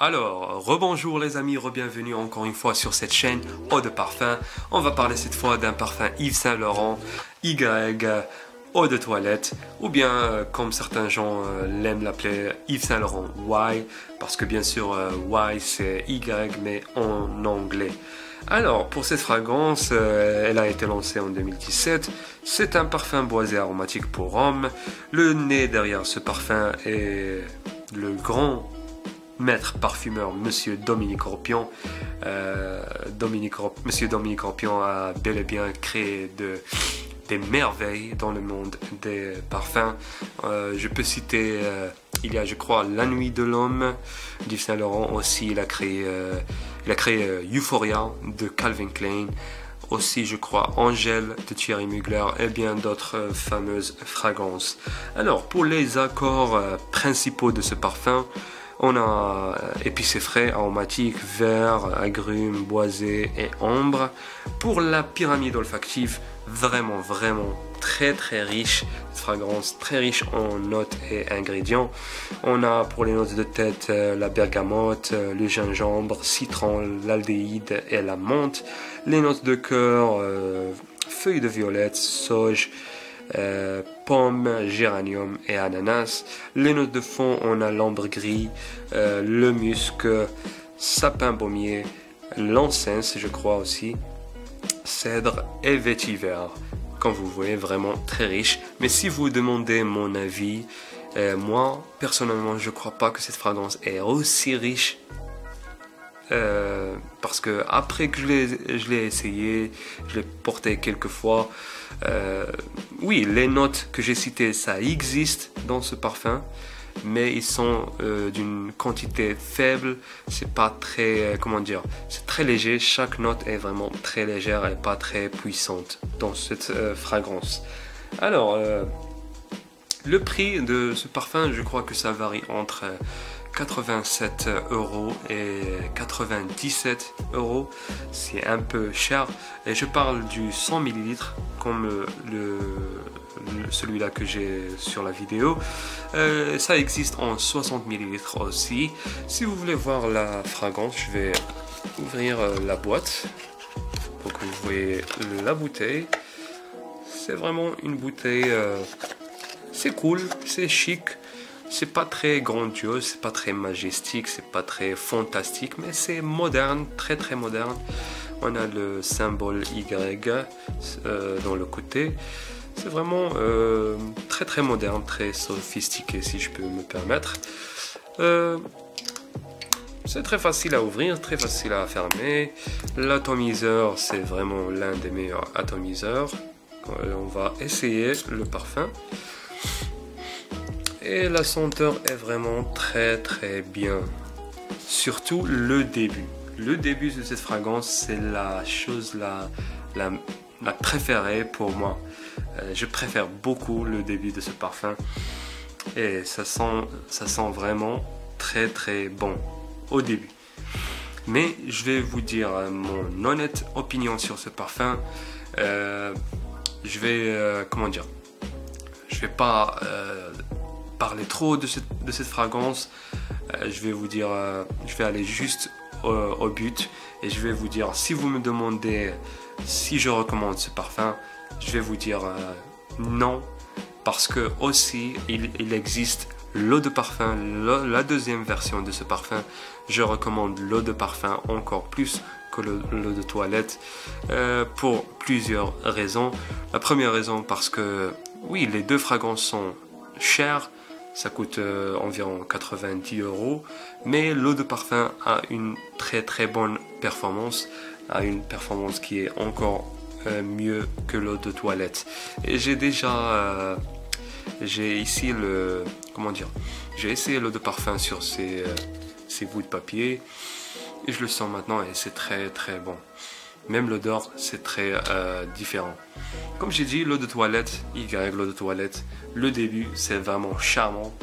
Alors, rebonjour les amis, re-bienvenue encore une fois sur cette chaîne Eau de Parfum. On va parler cette fois d'un parfum Yves Saint Laurent Y Eau de Toilette, ou bien comme certains gens l'aiment l'appeler Yves Saint Laurent Y, parce que bien sûr Y c'est Y mais en anglais. Alors, pour cette fragrance, elle a été lancée en 2017. C'est un parfum boisé aromatique pour homme. Le nez derrière ce parfum est le grand maître parfumeur, Monsieur Dominique Ropion. Monsieur Dominique Ropion a bel et bien créé des merveilles dans le monde des parfums. Je peux citer, il y a je crois La Nuit de l'Homme d'Yves Saint Laurent aussi. Il a créé Euphoria de Calvin Klein. Aussi, je crois, Angèle de Thierry Mugler et bien d'autres fameuses fragrances. Alors, pour les accords principaux de ce parfum, on a épicé frais, aromatique, vert, agrumes, boisé et ambre. Pour la pyramide olfactive, vraiment très riche. Cette fragrance très riche en notes et ingrédients. On a pour les notes de tête la bergamote, le gingembre, citron, l'aldéhyde et la menthe. Les notes de cœur, feuilles de violette, sauge, pomme, géranium et ananas. Les notes de fond, on a l'ambre gris, le musc, sapin baumier, l'encens je crois aussi, cèdre et vétiver. Comme vous voyez, vraiment très riche. Mais si vous demandez mon avis, moi personnellement je crois pas que cette fragrance est aussi riche. Parce que après que je l'ai essayé, je l'ai porté quelques fois, oui, les notes que j'ai citées, ça existe dans ce parfum, mais ils sont d'une quantité faible. C'est pas très, comment dire, c'est très léger. Chaque note est vraiment très légère et pas très puissante dans cette fragrance. Alors, le prix de ce parfum, je crois que ça varie entre 87 € et 97 €. C'est un peu cher. Et je parle du 100 ml comme celui-là que j'ai sur la vidéo. Ça existe en 60 ml aussi. Si vous voulez voir la fragrance, je vais ouvrir la boîte pour que vous voyez la bouteille. C'est vraiment une bouteille, c'est cool, c'est chic. C'est pas très grandiose, c'est pas très majestique, c'est pas très fantastique, mais c'est moderne, très moderne. On a le symbole Y dans le côté. C'est vraiment très moderne, très sophistiqué si je peux me permettre. C'est très facile à ouvrir, très facile à fermer. L'atomiseur, c'est vraiment l'un des meilleurs atomiseurs. On va essayer le parfum. Et la senteur est vraiment très bien. Surtout le début. Le début de cette fragrance, c'est la chose la préférée pour moi. Je préfère beaucoup le début de ce parfum. Et ça sent vraiment très bon au début. Mais je vais vous dire mon honnête opinion sur ce parfum. Je vais, comment dire, je vais pas parler trop de cette fragrance. Je vais vous dire, je vais aller juste au but et je vais vous dire, si vous me demandez si je recommande ce parfum, je vais vous dire non, parce que aussi il existe l'eau de parfum, la deuxième version de ce parfum. Je recommande l'eau de parfum encore plus que l'eau de toilette pour plusieurs raisons. La première raison, parce que oui, les deux fragrances sont chères. Ça coûte environ 90 €, mais l'eau de parfum a une très bonne performance, a une performance qui est encore mieux que l'eau de toilette. Et j'ai déjà, j'ai ici comment dire, j'ai essayé l'eau de parfum sur ces bouts de papier et je le sens maintenant et c'est très bon. Même l'odeur, c'est très différent. Comme j'ai dit, l'eau de toilette, l'eau de toilette, le début, c'est vraiment charmant,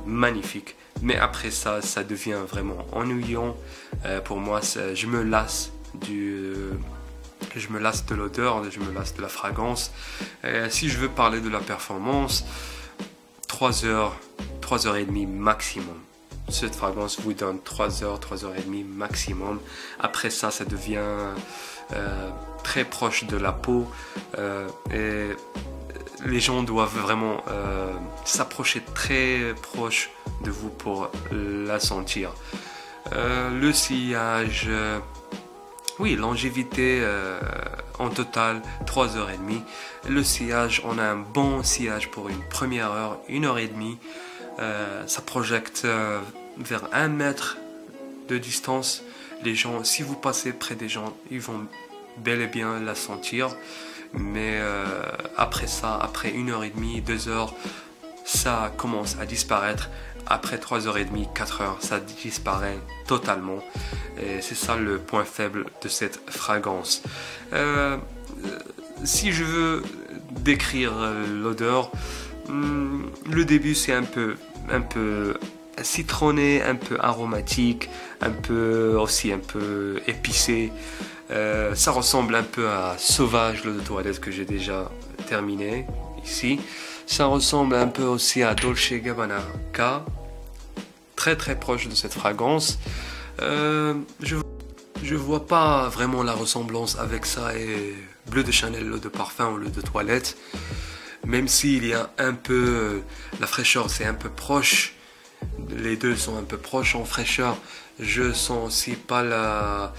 magnifique. Mais après ça, ça devient vraiment ennuyant. Pour moi, je me lasse de l'odeur, je me lasse de la fragrance. Si je veux parler de la performance, 3 heures et demie maximum. cette fragrance vous donne 3 heures, 3 heures et demie maximum. Après ça, ça devient très proche de la peau et les gens doivent vraiment s'approcher très proche de vous pour la sentir. Le sillage, oui, longévité en total 3 heures et demie. Le sillage, on a un bon sillage pour une première heure, 1 heure et demie. Ça projette vers 1 mètre de distance. Les gens, si vous passez près des gens, ils vont bel et bien la sentir. Mais après ça, après 1 heure et demie, 2 heures, ça commence à disparaître. Après 3 heures et demie, 4 heures, ça disparaît totalement. Et c'est ça le point faible de cette fragrance. Si je veux décrire l'odeur, le début c'est un peu citronné, un peu aromatique, un peu épicé. Ça ressemble un peu à Sauvage, l'eau de toilette que j'ai déjà terminé ici. Ça ressemble un peu aussi à Dolce & Gabbana K, très très proche de cette fragrance. Je vois pas vraiment la ressemblance avec ça et Bleu de Chanel, l'eau de parfum ou l'eau de toilette. Même s'il y a un peu, la fraîcheur c'est un peu proche, les deux sont un peu proches en fraîcheur. Je sens aussi pas la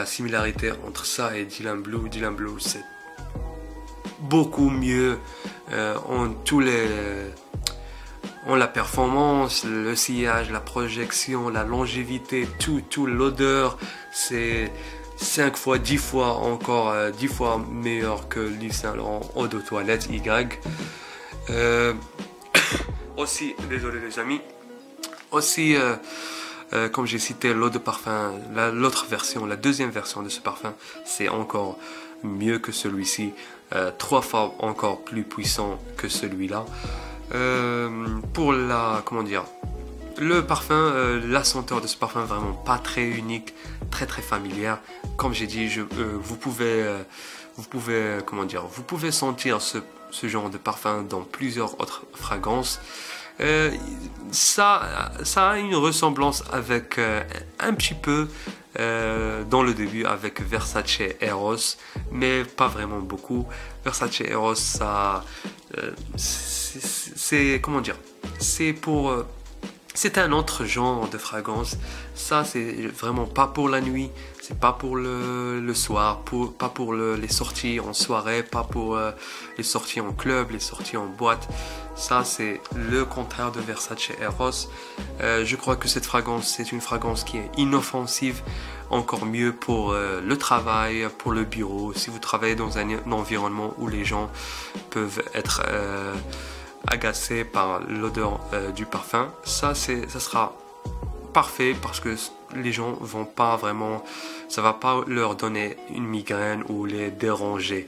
similarité entre ça et Dylan Blue. Dylan Blue c'est beaucoup mieux en la performance, le sillage, la projection, la longévité, tout l'odeur, c'est 5 fois, 10 fois encore, 10 fois meilleur que Yves Saint Laurent eau de toilette Y. Aussi, désolé les amis, aussi comme j'ai cité l'eau de parfum, l'autre version, la deuxième version de ce parfum, c'est encore mieux que celui-ci, 3 fois encore plus puissant que celui-là. Pour le parfum, la senteur de ce parfum vraiment pas très unique, très très familière. Comme j'ai dit, vous pouvez sentir ce genre de parfum dans plusieurs autres fragrances. Ça a une ressemblance avec un petit peu dans le début avec Versace Eros, mais pas vraiment beaucoup. Versace Eros, ça c'est un autre genre de fragrance. Ça c'est vraiment pas pour la nuit, c'est pas pour le soir, pas pour les sorties en soirée, pas pour les sorties en club, les sorties en boîte. Ça c'est le contraire de Versace Eros. Je crois que cette fragrance c'est une fragrance qui est inoffensive, encore mieux pour le travail, pour le bureau. Si vous travaillez dans un environnement où les gens peuvent être agacés par l'odeur du parfum, ça sera parfait parce que les gens vont pas vraiment, ça va pas leur donner une migraine ou les déranger.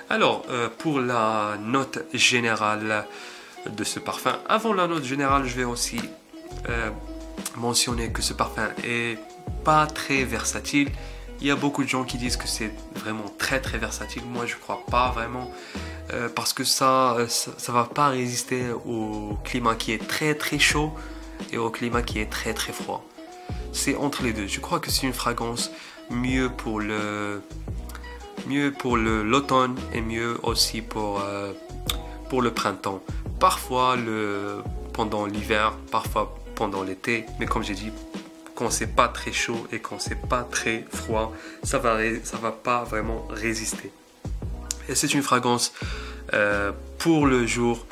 Alors pour la note générale de ce parfum, avant la note générale, je vais aussi mentionner que ce parfum est pas très versatile. Il y a beaucoup de gens qui disent que c'est vraiment très très versatile. Moi je crois pas vraiment parce que ça va pas résister au climat qui est très très chaud et au climat qui est très très froid. C'est entre les deux. Je crois que c'est une fragrance mieux pour l'automne et mieux aussi pour le printemps. Parfois pendant l'hiver, parfois pendant l'été, mais comme j'ai dit, quand c'est pas très chaud et quand c'est pas très froid, ça va pas vraiment résister. Et c'est une fragrance pour le jour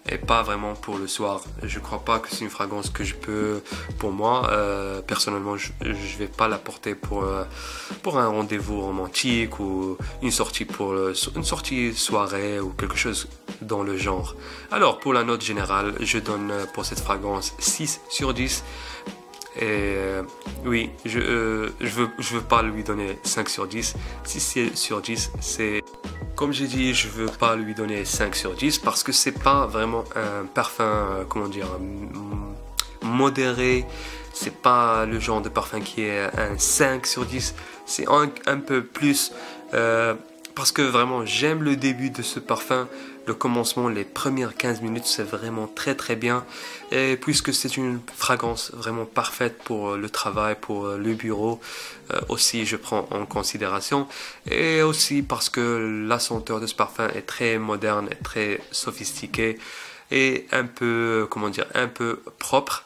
et pas vraiment pour le soir. Je crois pas que c'est une fragrance que je peux, pour moi personnellement, je vais pas la porter pour un rendez-vous romantique ou une sortie soirée ou quelque chose dans le genre. Alors pour la note générale, je donne pour cette fragrance 6 sur 10. Et oui, je veux pas lui donner 5 sur 10. 6 sur 10, c'est... Comme j'ai dit, je veux pas lui donner 5 sur 10 parce que c'est pas vraiment un parfum, modéré. C'est pas le genre de parfum qui est un 5 sur 10. C'est un peu plus... parce que vraiment, j'aime le début de ce parfum. le commencement, les premières 15 minutes, c'est vraiment très très bien. Et puisque c'est une fragrance vraiment parfaite pour le travail, pour le bureau, aussi je prends en considération. Et aussi parce que la senteur de ce parfum est très moderne, et très sophistiquée et un peu, comment dire, un peu propre.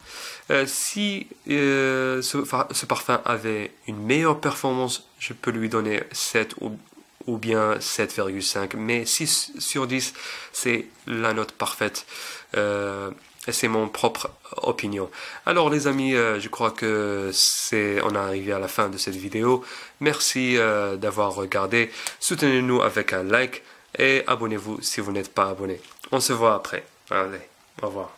Si ce parfum avait une meilleure performance, je peux lui donner 7 ou bien 7,5. Mais 6 sur 10, c'est la note parfaite. Et c'est mon propre opinion. Alors les amis, je crois que on est arrivé à la fin de cette vidéo. Merci d'avoir regardé. Soutenez-nous avec un like et abonnez-vous si vous n'êtes pas abonné. On se voit après. Allez, au revoir.